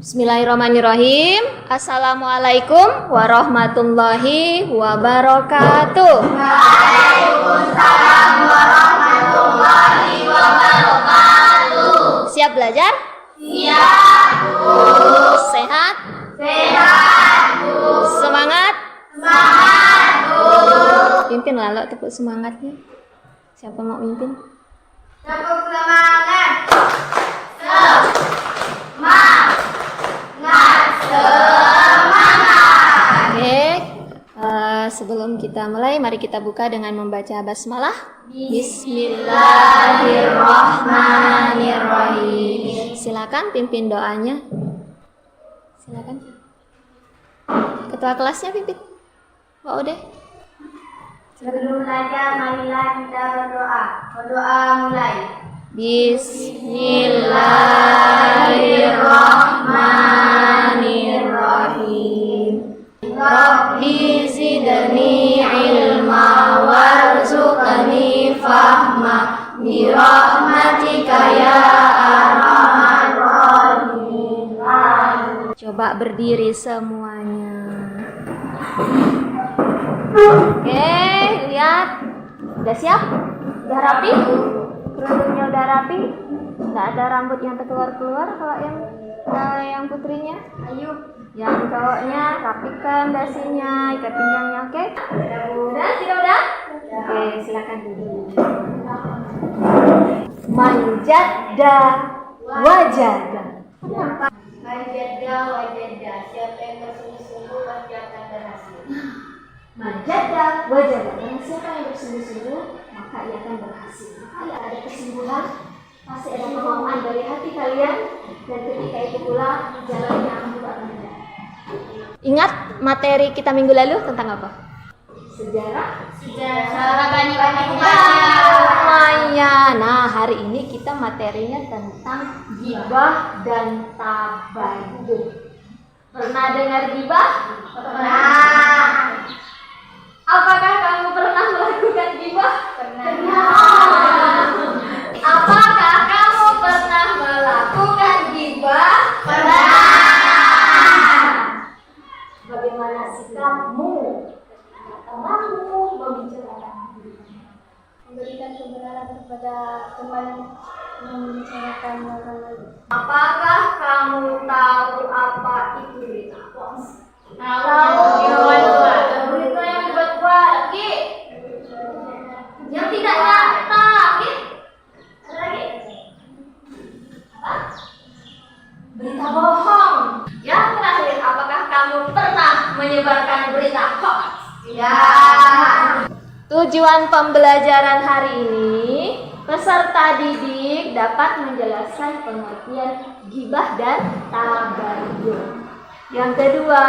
Bismillahirrahmanirrahim. Assalamualaikum warahmatullahi wabarakatuh. Waalaikumsalam warahmatullahi wabarakatuh. Siap belajar? Siap, Bu. Sehat? Sehat, Bu. Semangat? Semangat, Bu. Pimpin lalu tepuk semangatnya. Siapa mau mimpin? Tepuk semangat. Sebelum kita mulai, mari kita buka dengan membaca basmalah. Bismillahirrahmanirrahim. Silakan pimpin doanya. Silakan. Ketua kelasnya pimpin. Pak Ode. Sebelum belajar, marilah kita berdoa. Berdoa mulai. Bismillahirrahmanirrahim. Rabbi zidni ilma warzuqni fahma bi rahmatika ya arhamar rahimin. Coba berdiri semuanya. Oke, lihat. Udah siap? Udah rapi? Kerudungnya udah rapi? Nggak ada rambut yang keluar-keluar kalau yang putrinya? Ayo. Yang cowoknya rapikan dasinya, ikat pinggangnya, oke? Udah? Tidak udah? Oke, silakan duduk. Manjada wajada. Manjada wajada. Siapa yang bersungguh-sungguh pasti akan berhasil. Manjada wajada. Karena siapa yang bersungguh-sungguh, maka ia akan berhasil. Maka ada kesungguhan, pasti ada kemauan dari hati kalian, dan ketika itu pula jalannya akan berubah. Ingat materi kita minggu lalu tentang apa? Sejarah Bani Umayyah. Nah, hari ini kita materinya tentang ghibah dan tabayyun. Pernah dengar ghibah? Pernah. Apakah kamu pernah melakukan ghibah? Pernah. Apakah kamu pernah melakukan ghibah? Pernah. Bagaimana sikapmu? Temanmu membicarakan Memberikan kebenaran kepada teman membicarakan orang lain. Apakah kamu tahu apa itu berita hoax? Tahu. Berita yang dibuat-buat, Ki. Yang tidak nyata, Ki. Ada lagi? Apa? Berita bohong. Yang terakhir, apakah kamu pernah menyebarkan berita hoax? Tidak. Tujuan pembelajaran hari ini, peserta didik dapat menjelaskan pengertian ghibah dan tabayyun. Yang kedua,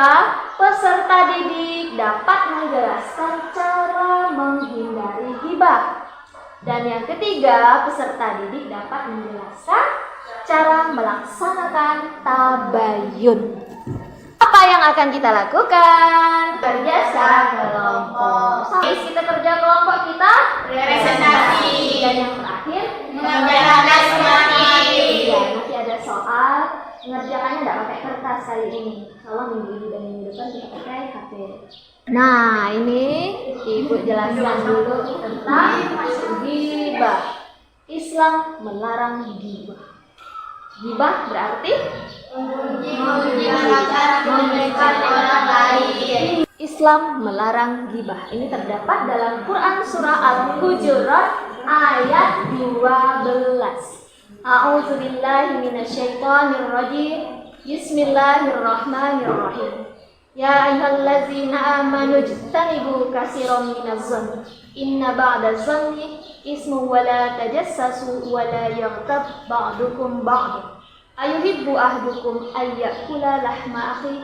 peserta didik dapat menjelaskan cara menghindari ghibah. Dan yang ketiga, peserta didik dapat menjelaskan cara melaksanakan tabayyun. Apa yang akan kita lakukan? Kerja kelompok. Kita kerja kelompok kita Presentasi. Dan yang terakhir Mengerjakan materi. Ya, nanti ada soal. Mengerjakannya tidak pakai kertas kali ini. Kalau minggu ini dan minggu depan kita pakai HP. Nah, ini Ibu jelaskan dulu tentang ghibah. Islam melarang ghibah. Ghibah berarti Memberikan orang lain. Islam melarang ghibah. Ini terdapat dalam Quran surah Al-Hujurat ayat 12. A'udzubillahi minasyaitonirrajim. Bismillahirrahmanirrahim. Ya ayyuhallazina amanu ijtanibu katsiran minadh-dhanni inna ba'dadh-dhanni ismun wa la tajassasu wa la yaghtab ba'dukum ba'd. Ayuhibbu ahdukum ayyakula lahma akhi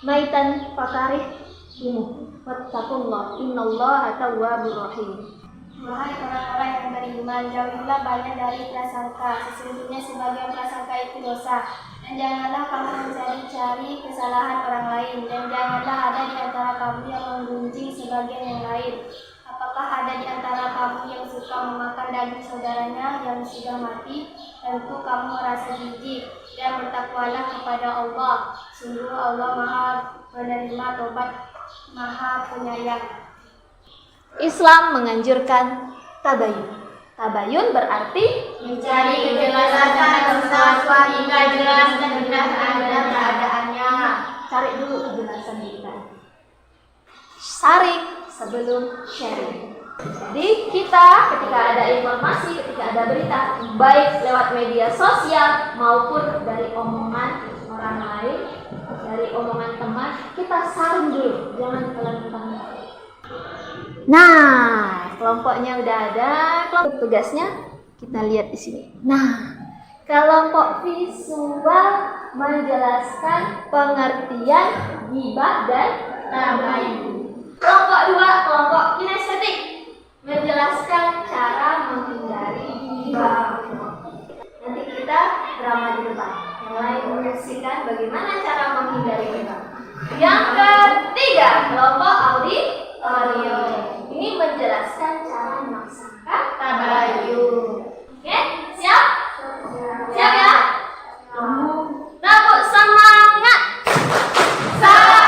maitan fakarihtumu wattaqullah innallaha tawwabur rahim. Wahai orang-orang yang beriman, jauhilah banyak dari prasangka. Sesungguhnya sebagian prasangka itu dosa. Dan janganlah kamu mencari-cari kesalahan orang lain. Dan janganlah ada di antara kamu yang menggunjing sebagian yang lain. Apakah apakah ada di antara kamu yang suka memakan daging saudaranya yang sudah mati? Tentu kamu merasa jijik, dan bertakwalah kepada Allah. Sungguh Allah Maha Penerima Tobat, Maha Penyayang. Islam menganjurkan tabayun. Tabayun berarti Mencari kejelasan sesuatu hingga jelas dan benar ada keadaannya. cari dulu kejelasan kita. Saring sebelum sharing. Jadi kita ketika ada informasi, ketika ada berita, baik lewat media sosial maupun dari omongan orang lain, dari omongan teman, kita saring dulu, jangan telan mentah-mentah. Nah, kelompoknya udah ada, kelompok tugasnya kita lihat di sini. Nah, kelompok visual menjelaskan pengertian ghibah dan tabayun. Kelompok 2, kelompok kinestetik menjelaskan cara menghindari ghibah. Nanti kita drama di depan, yang lain menyaksikan bagaimana cara menghindari ghibah. Yang ketiga, kelompok auditorium. Ini menjelaskan cara melaksanakan tabayun. Oke, siap? Siap ya? Tepuk semangat. Semangat.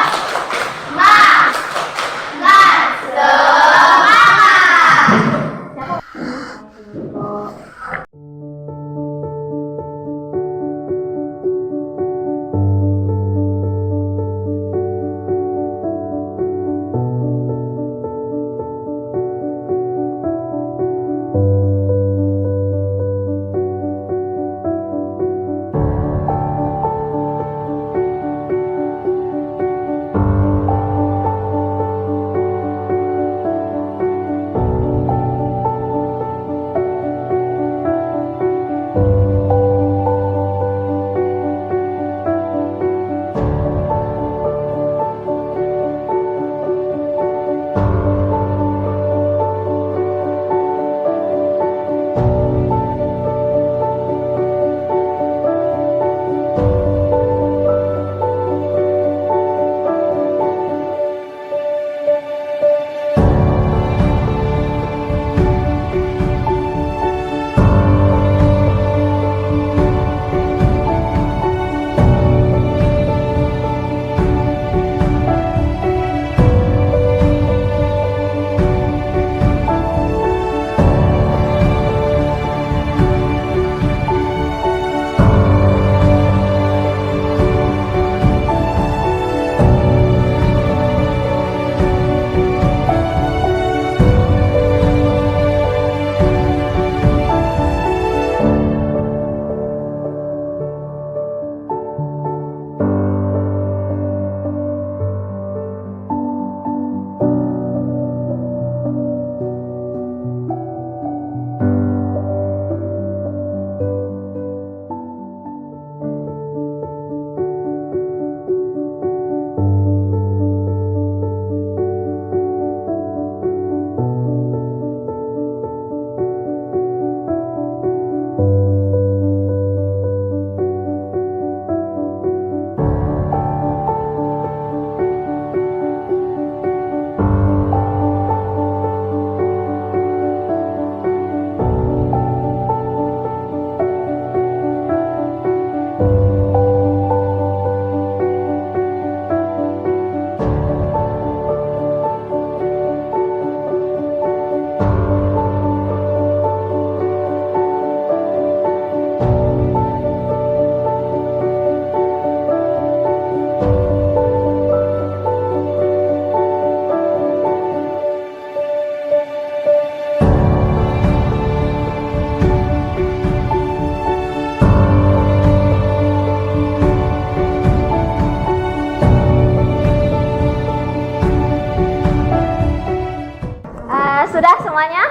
Sudah semuanya?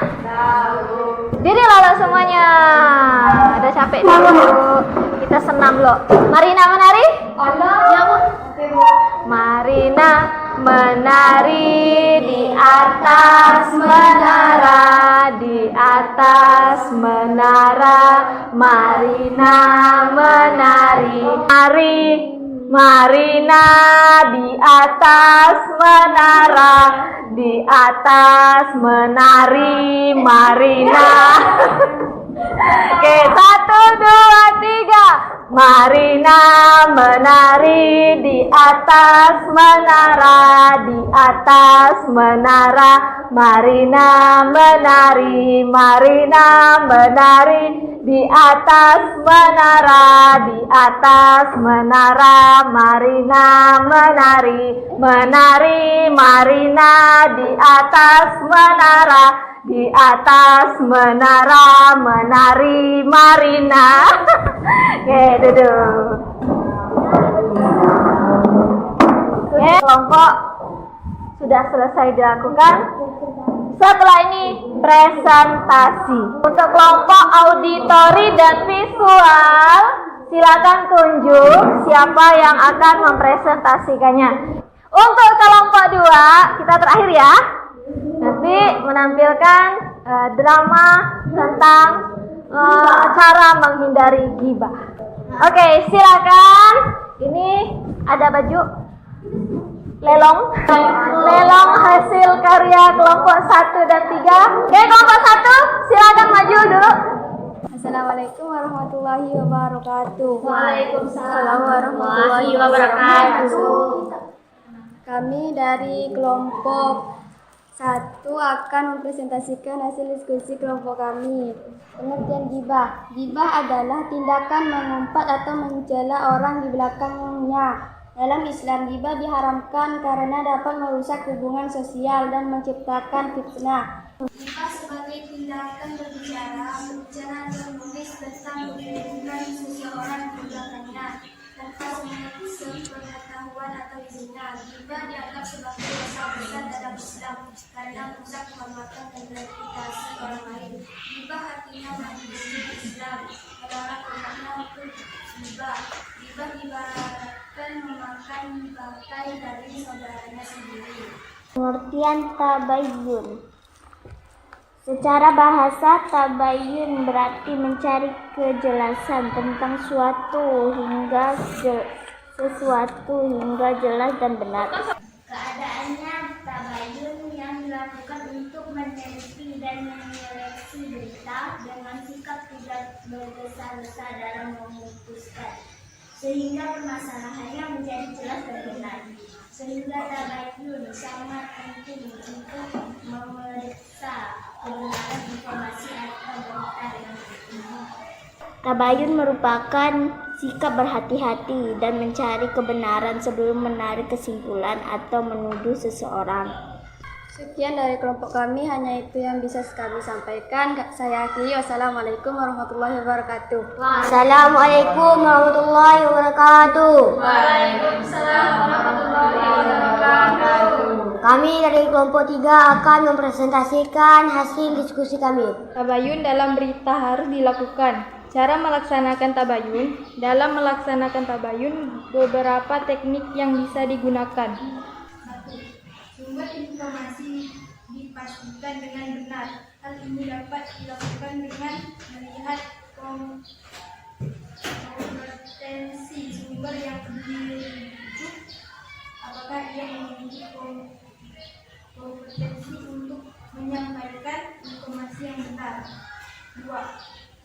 Diri lalu semuanya. Udah capek dulu. Kita senam loh. Marina menari? Ya, Bu. Marina menari di atas menara, di atas menara. Marina menari. Mari Marina di atas menara, di atas menari Marina. Oke, 1, 2, 3. Marina menari di atas menara, di atas menara. Marina menari, Marina menari di atas menara, di atas menara. Marina menari, menari Marina di atas menara, di atas menara. Menari Marina. Oke, duduk. Oke, kelompok sudah selesai dilakukan. Setelah ini presentasi. Untuk kelompok auditori dan visual, silakan tunjuk siapa yang akan mempresentasikannya. Untuk kelompok 2, kita terakhir ya. Nanti menampilkan drama tentang cara menghindari ghibah. Oke, silakan. Ini ada baju lelong hasil karya kelompok 1 dan 3. Oke, kelompok 1 silakan maju dulu. Assalamualaikum warahmatullahi wabarakatuh. Waalaikumsalam warahmatullahi wabarakatuh. Kami dari kelompok 1 akan mempresentasikan hasil diskusi kelompok kami. Pengertian ghibah. Ghibah adalah tindakan mengumpat atau mencela orang di belakangnya. Dalam Islam, ghibah diharamkan karena dapat merusak hubungan sosial dan menciptakan fitnah. Ghibah sebagai tindakan berbicara atau menulis tentang keburukan seseorang di belakangnya tanpa sepengetahuan atau izinnya. Ghibah dianggap sebagai dosa besar dalam Islam karena merusak kehormatan dan reputasi orang lain. Ghibah artinya menghina Islam, melarang umatnya untuk ghibah. Ghibah diibaratkan memakan bangkai dari saudaranya sendiri. Pengertian tabayyun. Secara bahasa, tabayyun berarti mencari kejelasan tentang sesuatu hingga jelas dan benar. Keadaannya tabayyun yang dilakukan untuk meneliti dan menyeleksi berita dengan sikap tidak bergesa-gesa dalam memutuskan, sehingga permasalahannya menjadi jelas dan benar. Sehingga tabayyun sangat penting untuk memeriksa kebenaran informasi atau berita yang benar. Tabayyun merupakan sikap berhati-hati dan mencari kebenaran sebelum menarik kesimpulan atau menuduh seseorang. Sekian dari kelompok kami, hanya itu yang bisa kami sampaikan. Saya akhiri. Wassalamualaikum warahmatullahi wabarakatuh. Assalamualaikum warahmatullahi wabarakatuh. Waalaikumsalam warahmatullahi wabarakatuh. Kami dari kelompok 3 akan mempresentasikan hasil diskusi kami. Tabayun dalam berita harus dilakukan. Cara melaksanakan tabayun. Dalam melaksanakan tabayun, beberapa teknik yang bisa digunakan. Sumber informasi dipastikan dengan benar. Hal ini dapat dilakukan dengan melihat kompetensi sumber yang dirujuk. Apakah ia memiliki kompetensi untuk menyampaikan informasi yang benar. 2.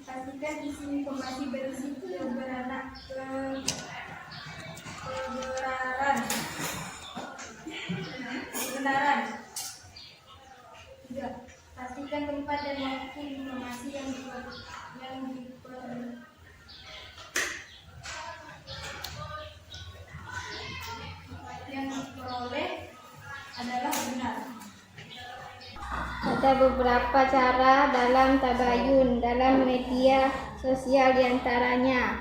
Pastikan isi informasi berisi kebenaran. Tiga, pastikan tempat dan waktu informasi yang diperoleh adalah benar. Ada beberapa cara dalam tabayun dalam media sosial, diantaranya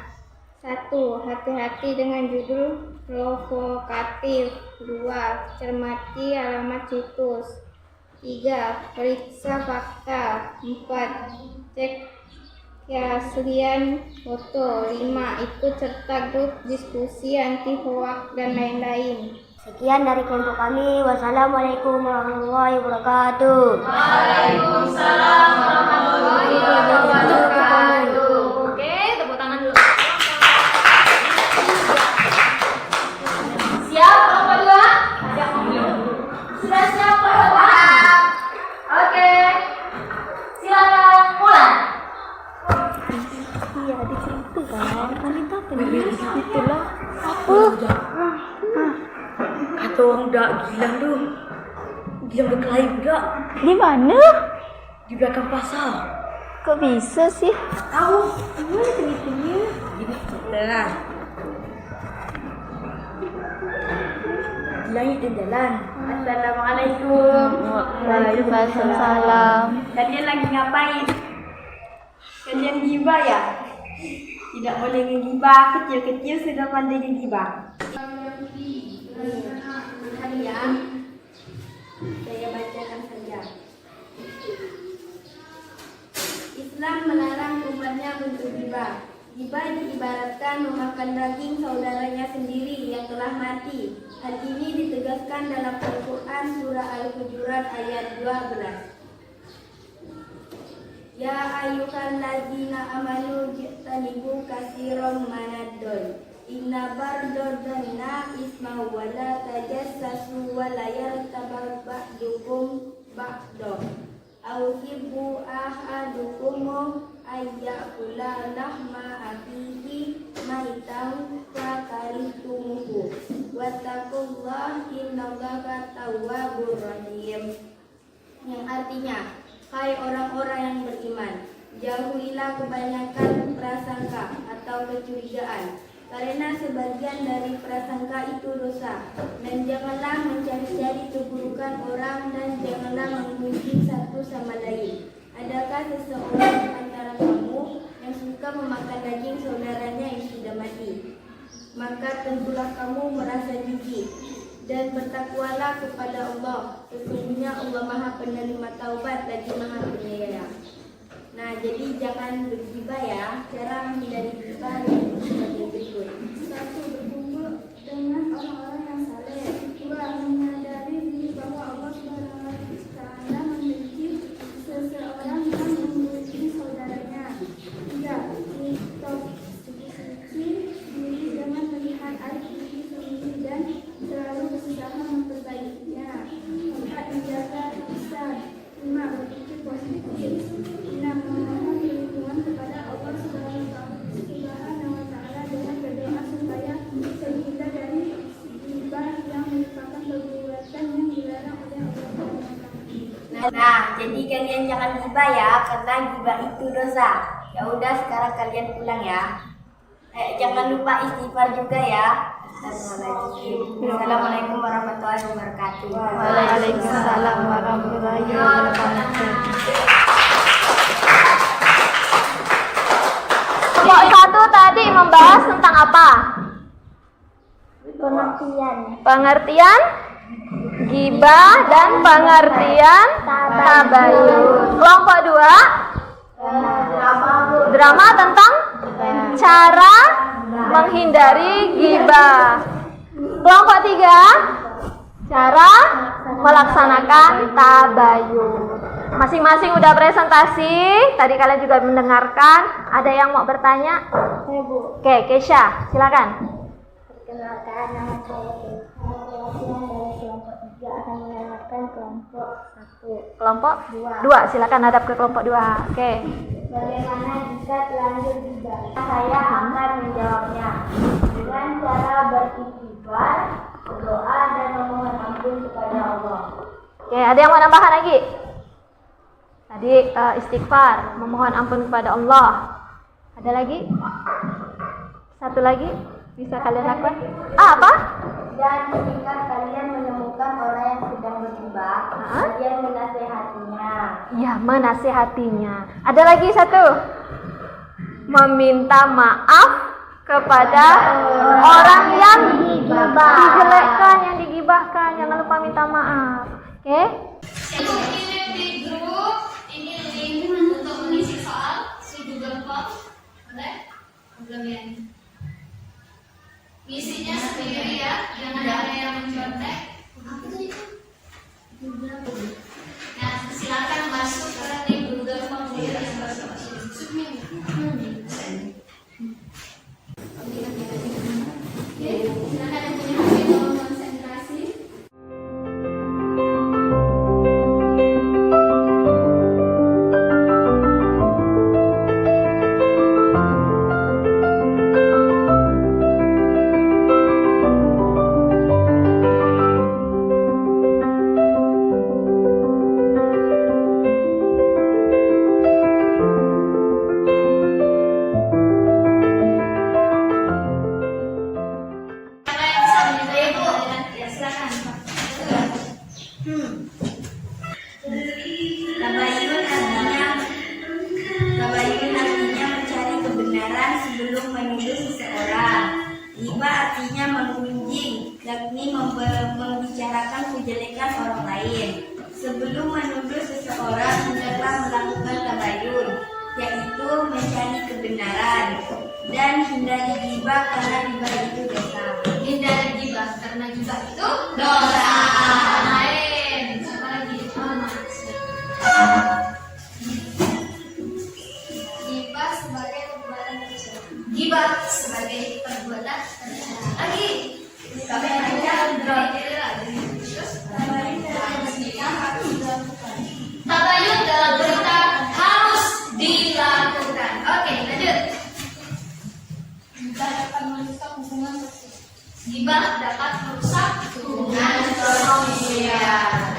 1. Hati-hati dengan judul provokatif. 2. Cermati alamat situs. 3. Periksa fakta. 4. Cek keaslian foto. 5. Ikut serta grup diskusi anti hoak dan lain-lain. Sekian dari kelompok kami. Wassalamualaikum warahmatullahi wabarakatuh. Waalaikumsalam warahmatullahi wabarakatuh. Oke, tepuk tangan dulu. Kata orang udah Gilang tuh. Gilang berkelahi budak Di mana? di belakang pasar. Kok bisa sih? Tahu? Gimana tengah-tengah? Gini cerita lah. Gilang itu jalan. Assalamualaikum. Waalaikumsalam. Kalian lagi ngapain? Kalian gibah ya? Tidak boleh ngegibah, kecil-kecil sudah pandai ngegibah. Saya bacakan saja. Islam melarang umatnya untuk gibah. Gibah diibaratkan memakan daging saudaranya sendiri yang telah mati. Hal ini ditegaskan dalam Al-Quran surah Al-Hujurat ayat 12. Ya ayyuhalladzina amanu jtanibu katsiran manad-dhann. Inna bardodana isma wa la tajassasu wa la yartab ba'dukum ba'da. Auhibbu ahadukum ayyakula lahma akhihi maitan fakarihtumuhu. Wattaqullaha innallaha tawwabur rahim. Yang artinya, hai orang-orang yang beriman, jauhilah kebanyakan prasangka atau kecurigaan, karena sebagian dari prasangka itu dosa. Dan janganlah mencari-cari keburukan orang, dan janganlah memuji satu sama lain. Adakah seseorang antara kamu yang suka memakan daging saudaranya yang sudah mati? Maka tentulah kamu merasa jijik. Dan bertakwalah kepada Allah. Sesungguhnya Allah Maha Penerima Taubat lagi Maha Penyayang. Nah, jadi jangan bergibah ya. Cara menghindari gibah sebagai berikut. 1. Berkumpul dengan orang-orang yang saleh. 2. Menyadari diri bahwa Allah Subhanahu wa Ta'ala membenci seseorang yang memuji saudaranya. 3. Introspeksi diri dengan melihat aib diri sendiri dan selalu berusaha memperbaikinya. 4. Menjaga lisan. 5. Berpikir positif. 6. Memohon perlindungan kepada Allah Subhanahu wa Ta'ala dengan berdoa supaya terhindar dari gibah yang merupakan perbuatan yang dilarang oleh Allah. Nah, jadi kalian jangan gibah ya, karena gibah itu dosa. Ya udah, sekarang kalian pulang ya. Jangan lupa istighfar juga ya. Assalamualaikum warahmatullahi wabarakatuh. Waalaikumsalam warahmatullahi wabarakatuh. Kelompok 1 tadi membahas tentang apa? Pengertian gibah dan pengertian tabayun. Kelompok 2 drama tentang cara menghindari gibah. Kelompok 3 cara melaksanakan tabayun. Masing-masing udah presentasi. Tadi kalian juga mendengarkan. Ada yang mau bertanya? Oke, Kesha, silakan. Perkenalkan, nama saya Keisha. Dari kelompok 3 akan mengenalkan kelompok 1. Kelompok 2, silakan hadap ke kelompok 2. Oke. Bagaimana jika terlanjur gibah? Saya akan menjawabnya dengan cara beristighfar, berdoa, dan memohon ampun kepada Allah. Oke, ada yang mau tambahkan lagi? Tadi istighfar, memohon ampun kepada Allah. Ada lagi? Satu lagi bisa kalian lakukan? Apa? Dan jika kalian menemukan orang yang sedang bergibah, kalian menasehatinya. Ya, menasehatinya. Ada lagi satu. Meminta maaf kepada orang yang dijelekkan, yang digibahkan. Jangan lupa minta maaf. Oke? Saya kirim di grup ini link untuk mengisi soal di Google Form. Boleh? Belum ya? Ngisinya sendiri ya, jangan ada yang mencontek. Nah, silakan masuk ke link Google Form sendiri. Silakan yang punya HP tolong konsentrasi. Tabayun artinya mencari kebenaran sebelum menuduh seseorang. Riba artinya menggunjing, yakni membicarakan kejelekan orang lain. Sebelum menuduh seseorang, hendaklah melakukan tabayun, yaitu mencari kebenaran, dan hindari riba karena riba itu dosa. Hindari gibah karena gibah itu dosa. Lain. Siapa lagi? Gibah sebagai perbuatan tercela. Gibah sebagai perbuatan tercela. Lagi. Kami aja tabayun dalam berita harus dilakukan. Oke, lanjut. Dapat merusak hubungan sosial. Gibah dapat merusak hubungan sosial.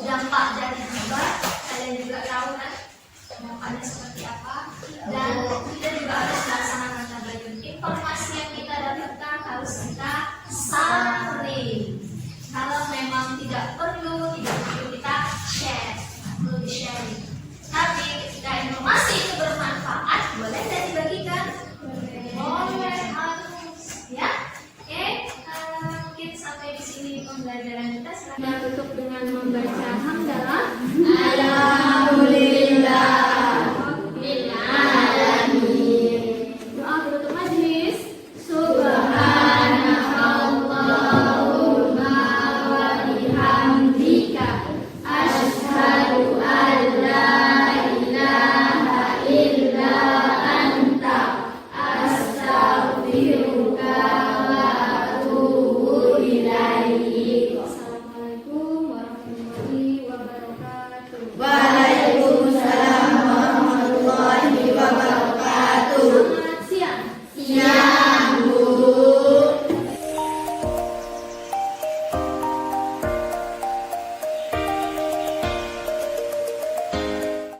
Dampak dari gibah kalian juga tahu kan dampaknya seperti apa, dan kita juga harus melaksanakan tabayun. Informasi yang kita dapatkan harus kita saring. Kalau memang tidak perlu kita share, perlu di sharing. Tapi ketika informasi itu bermanfaat, boleh tidak dibagikan? Boleh, harus ya. Oke, mungkin sampai di sini pembelajaran kita. Kita tutup dengan membaca hamdalah.